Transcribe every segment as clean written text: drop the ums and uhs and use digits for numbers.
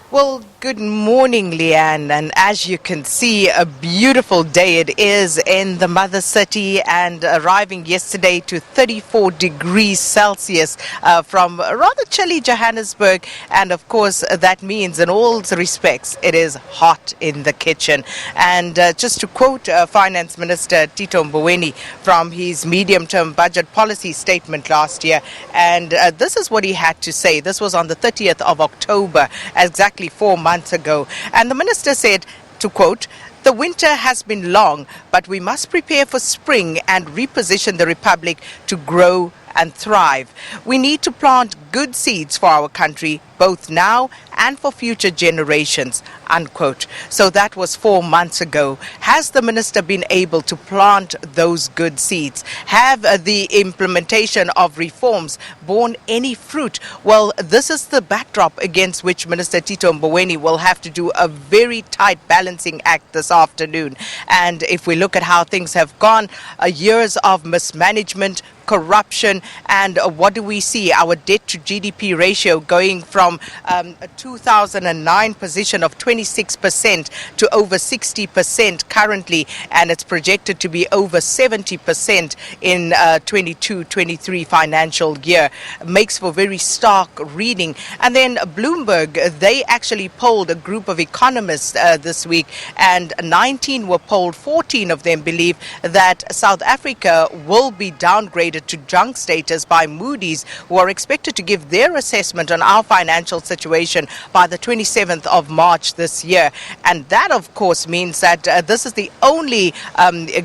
Well, good morning, Leanne. And as you can see, a beautiful day it is in the mother city, and arriving yesterday to 34 degrees Celsius from a rather chilly Johannesburg. And of course, that means in all respects, it is hot in the kitchen. And just to quote Finance Minister Tito Mboweni from his medium-term budget policy statement last year, and this is what he had to say. This was on the 30th of October, exactly 4 months ago. And the minister said, to quote, "The winter has been long, but we must prepare for spring and reposition the Republic to grow and thrive. We need to plant good seeds for our country, both now and for future generations," unquote. So that was 4 months ago. Has the minister been able to plant those good seeds? Have the implementation of reforms borne any fruit? Well, this is the backdrop against which Minister Tito Mboweni will have to do a very tight balancing act this afternoon. And if we look at how things have gone, years of mismanagement, corruption, and what do we see? Our debt to GDP ratio going from a 2009 position of 26% to over 60% currently, and it's projected to be over 70% in 22-23 financial year. Makes for very stark reading. And then Bloomberg, they actually polled a group of economists this week, and 19 were polled. 14 of them believe that South Africa will be downgraded to junk status by Moody's, who are expected to give their assessment on our financial situation by the 27th of March this year. And that, of course, means that this is the only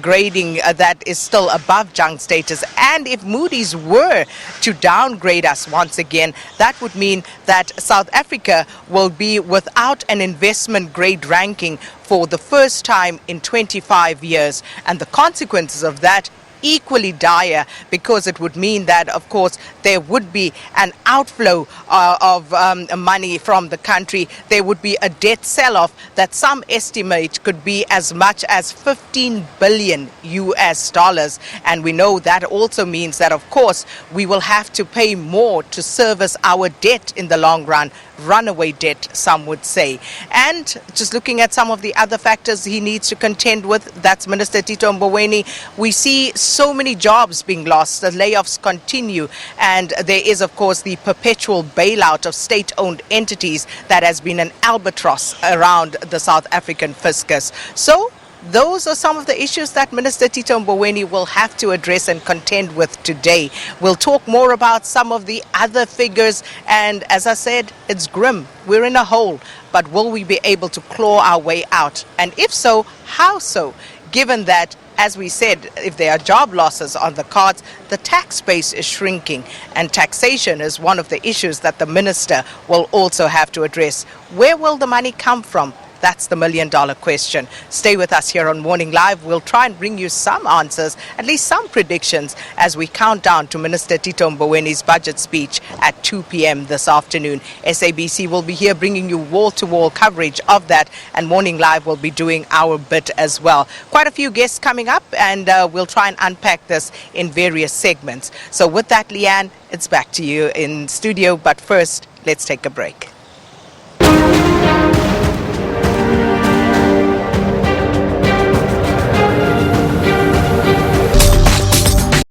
grading that is still above junk status. And if Moody's were to downgrade us once again, that would mean that South Africa will be without an investment grade ranking for the first time in 25 years. And the consequences of that equally dire, because it would mean that, of course, there would be an outflow of money from the country. There would be a debt sell-off that some estimate could be as much as 15 billion US dollars. And we know that also means that, of course, we will have to pay more to service our debt in the long run. Runaway debt, some would say. And just looking at some of the other factors he needs to contend with, that's Minister Tito Mboweni. We see so many jobs being lost. The layoffs continue. And there is, of course, the perpetual bailout of state-owned entities that has been an albatross around the South African fiscus. So those are some of the issues that Minister Tito Mboweni will have to address and contend with today. We'll talk more about some of the other figures, and as I said, it's grim. We're in a hole, but will we be able to claw our way out? And if so, how so? Given that, as we said, if there are job losses on the cards, the tax base is shrinking, and taxation is one of the issues that the minister will also have to address. Where will the money come from? That's the million-dollar question. Stay with us here on Morning Live. We'll try and bring you some answers, at least some predictions, as we count down to Minister Tito Mboweni's budget speech at 2 p.m. this afternoon. SABC will be here bringing you wall-to-wall coverage of that, and Morning Live will be doing our bit as well. Quite a few guests coming up, and we'll try and unpack this in various segments. So with that, Leanne, it's back to you in studio. But first, let's take a break.